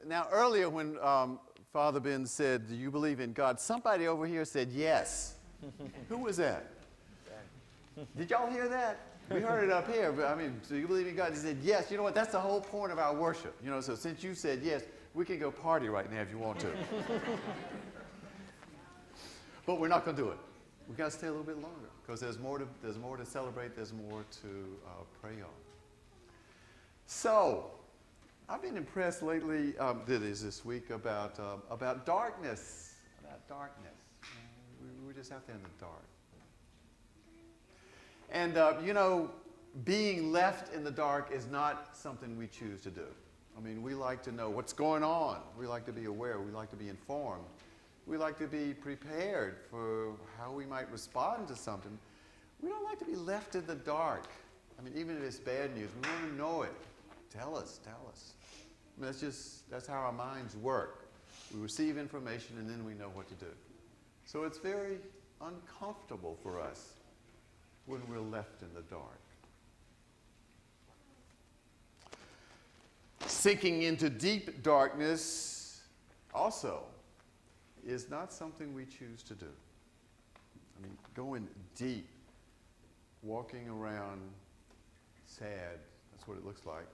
Now, earlier when Father Ben said, do you believe in God? Somebody over here said yes. Who was that? Did y'all hear that? We heard it up here. But I mean, do you believe in God? He said yes. You know what? That's the whole point of our worship. You know, so since you said yes, we can go party right now if you want to. But we're not going to do it. We've got to stay a little bit longer because there's more to celebrate. There's more to pray on. So, I've been impressed lately, this week, about darkness. About darkness. We're just out there in the dark. And, you know, being left in the dark is not something we choose to do. I mean, we like to know what's going on. We like to be aware. We like to be informed. We like to be prepared for how we might respond to something. We don't like to be left in the dark. I mean, even if it's bad news, we want to know it. Tell us, tell us. I mean, that's how our minds work. We receive information and then we know what to do. So it's very uncomfortable for us when we're left in the dark. Sinking into deep darkness also is not something we choose to do. I mean, going deep, walking around sad, that's what it looks like.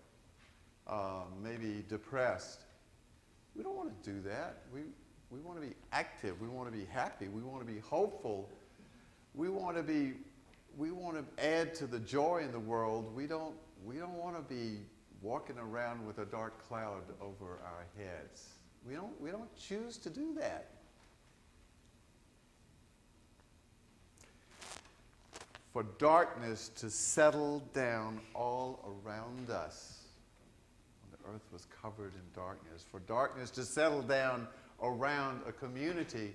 Maybe depressed. We don't want to do that. We want to be active. We want to be happy. We want to be hopeful. We want to add to the joy in the world. We don't want to be walking around with a dark cloud over our heads. We don't choose to do that. For darkness to settle down all around us. The earth was covered in darkness. For darkness to settle down around a community,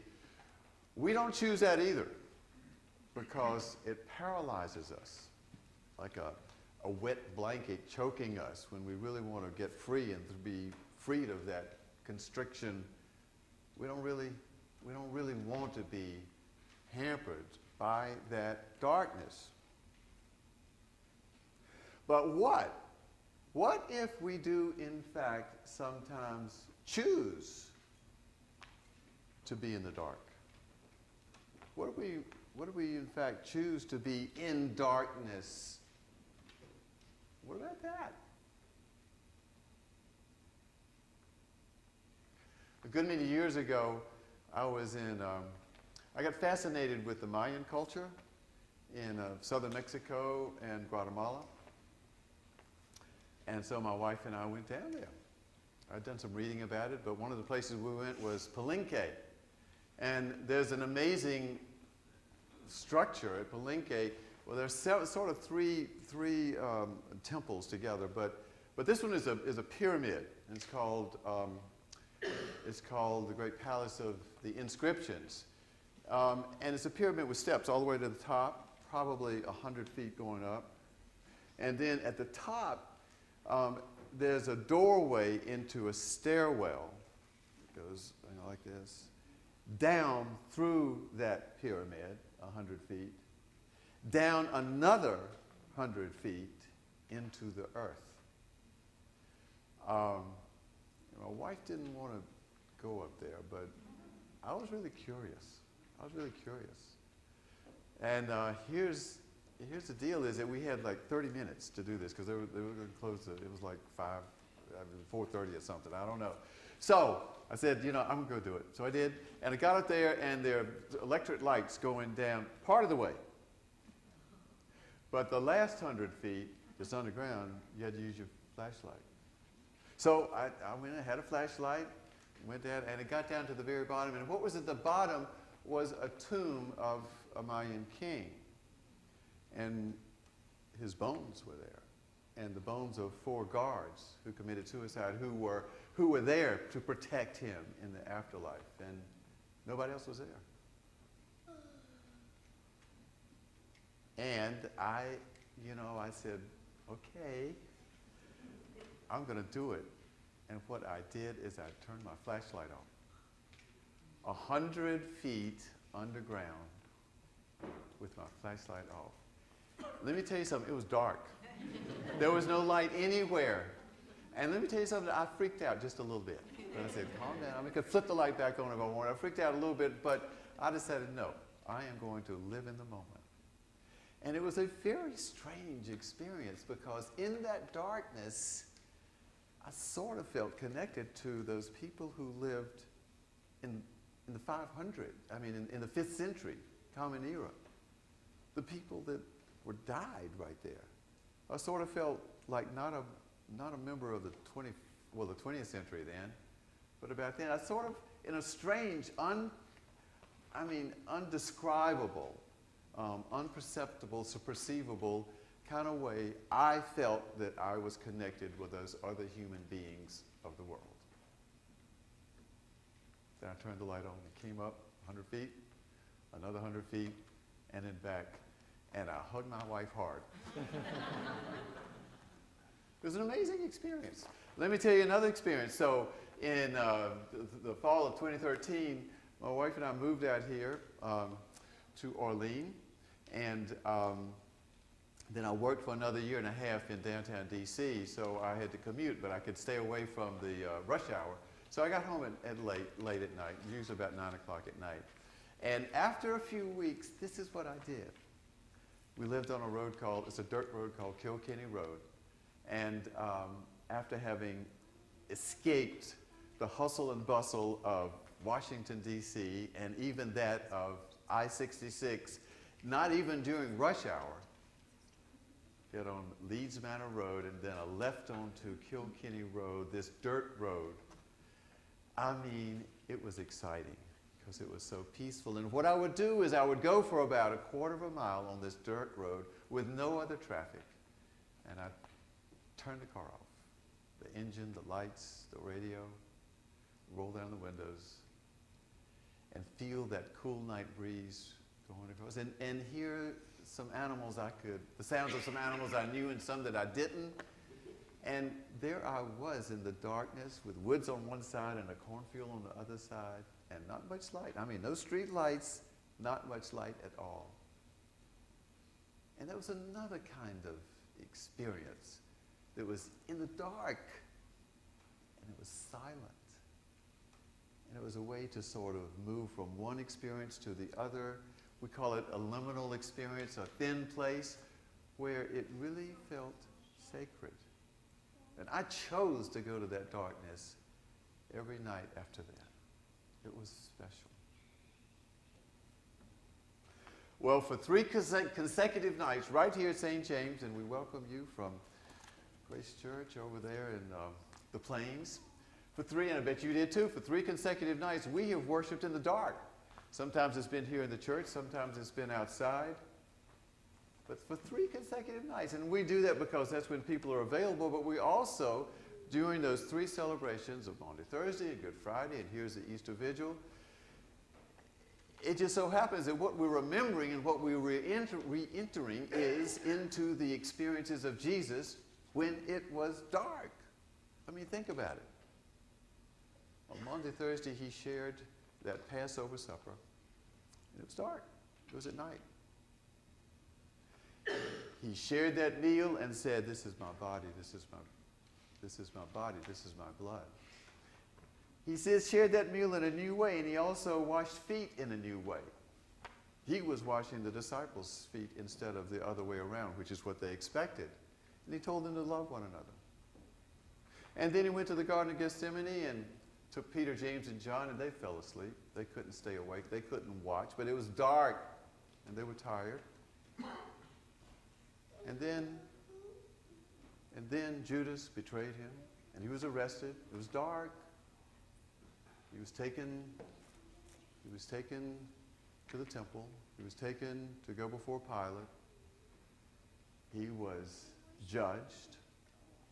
we don't choose that either because it paralyzes us like a wet blanket choking us when we really want to get free and to be freed of that constriction. We don't really want to be hampered by that darkness. But what? What if we do, in fact, sometimes choose to be in the dark? What if we, in fact, choose to be in darkness? What about that? A good many years ago, I got fascinated with the Mayan culture in southern Mexico and Guatemala. And so my wife and I went down there. I'd done some reading about it, but one of the places we went was Palenque. And there's an amazing structure at Palenque. Well, there's sort of three temples together, but this one is a pyramid. And it's called the Great Palace of the Inscriptions. And it's a pyramid with steps all the way to the top, probably 100 feet going up. And then at the top, there's a doorway into a stairwell. It goes like this, down through that pyramid, 100 feet, down another 100 feet into the earth. My wife didn't want to go up there, but I was really curious. And here's the deal is that we had like 30 minutes to do this because they were going to close it was like 4:30 or something, I don't know. So I said, I'm going to go do it. So I did, and I got up there and there are electric lights going down part of the way. But the last 100 feet, it's underground, you had to use your flashlight. So I went and had a flashlight, went down, and it got down to the very bottom. And what was at the bottom was a tomb of a Mayan king. And his bones were there. And the bones of 4 guards who committed suicide, who were there to protect him in the afterlife. And nobody else was there. And I said, okay, I'm going to do it. And what I did is I turned my flashlight on. 100 feet underground with my flashlight off. Let me tell you something, it was dark. There was no light anywhere. And let me tell you something, I freaked out just a little bit. And I said, calm down. I mean, I could flip the light back on if I wanted. I freaked out a little bit, but I decided, no, I am going to live in the moment. And it was a very strange experience because in that darkness, I sort of felt connected to those people who lived in the 500, I mean, in the 5th century, Common Era. The people that were died right there. I sort of felt like not a member of the 20th century then, but about then. I sort of, in a strange, undescribable, unperceptible, perceivable kind of way, I felt that I was connected with those other human beings of the world. Then I turned the light on and came up 100 feet, another 100 feet, and then back, and I hugged my wife hard. It was an amazing experience. Let me tell you another experience. So in the fall of 2013, my wife and I moved out here to Orleans, and then I worked for another year and a half in downtown D.C., so I had to commute, but I could stay away from the rush hour. So I got home at late at night, usually about 9 o'clock at night. And after a few weeks, this is what I did. We lived on a road it's a dirt road called Kilkenny Road. And after having escaped the hustle and bustle of Washington, D.C., and even that of I-66, not even during rush hour, get on Leeds Manor Road and then a left onto Kilkenny Road, this dirt road. I mean, it was exciting because it was so peaceful. And what I would do is I would go for about a quarter of a mile on this dirt road with no other traffic. And I'd turn the car off. The engine, the lights, the radio, roll down the windows, and feel that cool night breeze going across. And hear some animals the sounds of some animals I knew and some that I didn't. And there I was in the darkness with woods on one side and a cornfield on the other side, and not much light. I mean, no street lights, not much light at all. And that was another kind of experience that was in the dark, and it was silent. And it was a way to sort of move from one experience to the other. We call it a liminal experience, a thin place, where it really felt sacred. And I chose to go to that darkness every night after that. It was special. Well, for 3 consecutive nights, right here at St. James, and we welcome you from Grace Church over there in the Plains. For 3, and I bet you did too, for 3 consecutive nights, we have worshiped in the dark. Sometimes it's been here in the church, sometimes it's been outside. But for 3 consecutive nights, and we do that because that's when people are available, but we also, during those 3 celebrations of Maundy Thursday and Good Friday, and here's the Easter Vigil, it just so happens that what we're remembering and what we're re-entering is into the experiences of Jesus when it was dark. I mean, think about it. On Maundy Thursday, he shared that Passover supper, and it was dark. It was at night. He shared that meal and said, "This is my body, this is my body, this is my blood." He says, shared that meal in a new way, and he also washed feet in a new way. He was washing the disciples' feet instead of the other way around, which is what they expected. And he told them to love one another. And then he went to the Garden of Gethsemane and took Peter, James, and John, and they fell asleep. They couldn't stay awake. They couldn't watch, but it was dark, and they were tired. And then Judas betrayed him, and he was arrested. It was dark. He was taken to the temple. He was taken to go before Pilate. He was judged.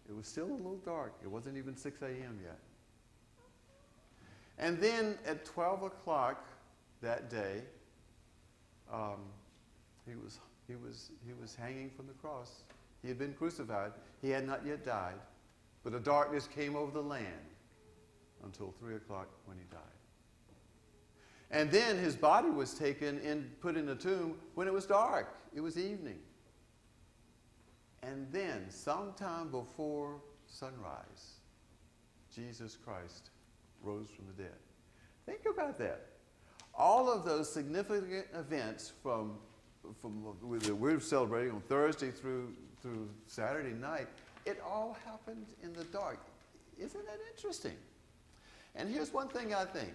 It was still a little dark. It wasn't even 6 a.m. yet. And then at 12 o'clock that day, he was hanging from the cross. He had been crucified. He had not yet died. But a darkness came over the land until 3 o'clock when he died. And then his body was taken and put in a tomb when it was dark. It was evening. And then, sometime before sunrise, Jesus Christ rose from the dead. Think about that. All of those significant events from that we're celebrating on Thursday through Saturday night, it all happened in the dark. Isn't that interesting? And here's one thing I think.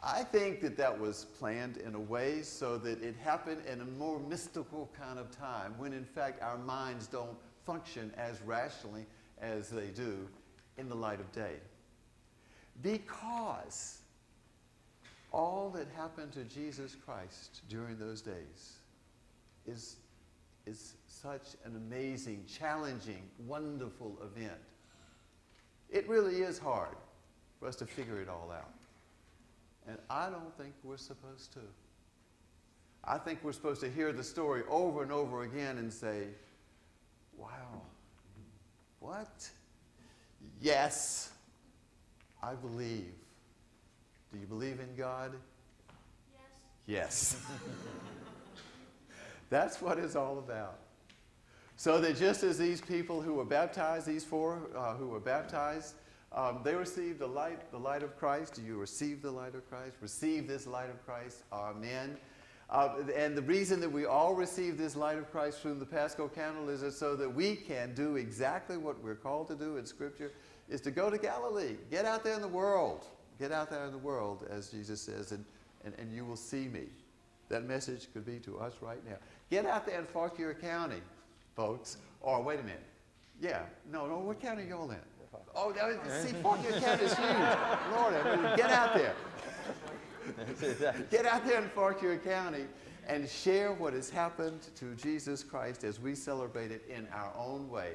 I think that that was planned in a way so that it happened in a more mystical kind of time, when in fact our minds don't function as rationally as they do in the light of day. Because all that happened to Jesus Christ during those days is such an amazing, challenging, wonderful event. It really is hard for us to figure it all out. And I don't think we're supposed to. I think we're supposed to hear the story over and over again and say, wow, what? Yes, I believe. Do you believe in God? Yes. Yes. That's what it's all about. So that just as these people who were baptized, these four who were baptized, they received the light of Christ. Do you receive the light of Christ? Receive this light of Christ. Amen. And the reason that we all receive this light of Christ through the Paschal candle is so that we can do exactly what we're called to do in Scripture, is to go to Galilee. Get out there in the world. Get out there in the world, as Jesus says, and you will see me. That message could be to us right now. Get out there in Fauquier County, folks. Or wait a minute. Yeah. No, what county are y'all in? Oh, see, Fauquier County is huge. Lord, get out there. Get out there in Fauquier County and share what has happened to Jesus Christ as we celebrate it in our own way,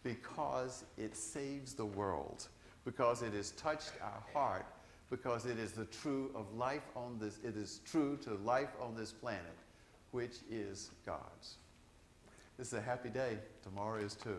because it saves the world, because it has touched our heart, because it is the true of life on this, it is true to life on this planet, which is God's. This is a happy day. Tomorrow is too.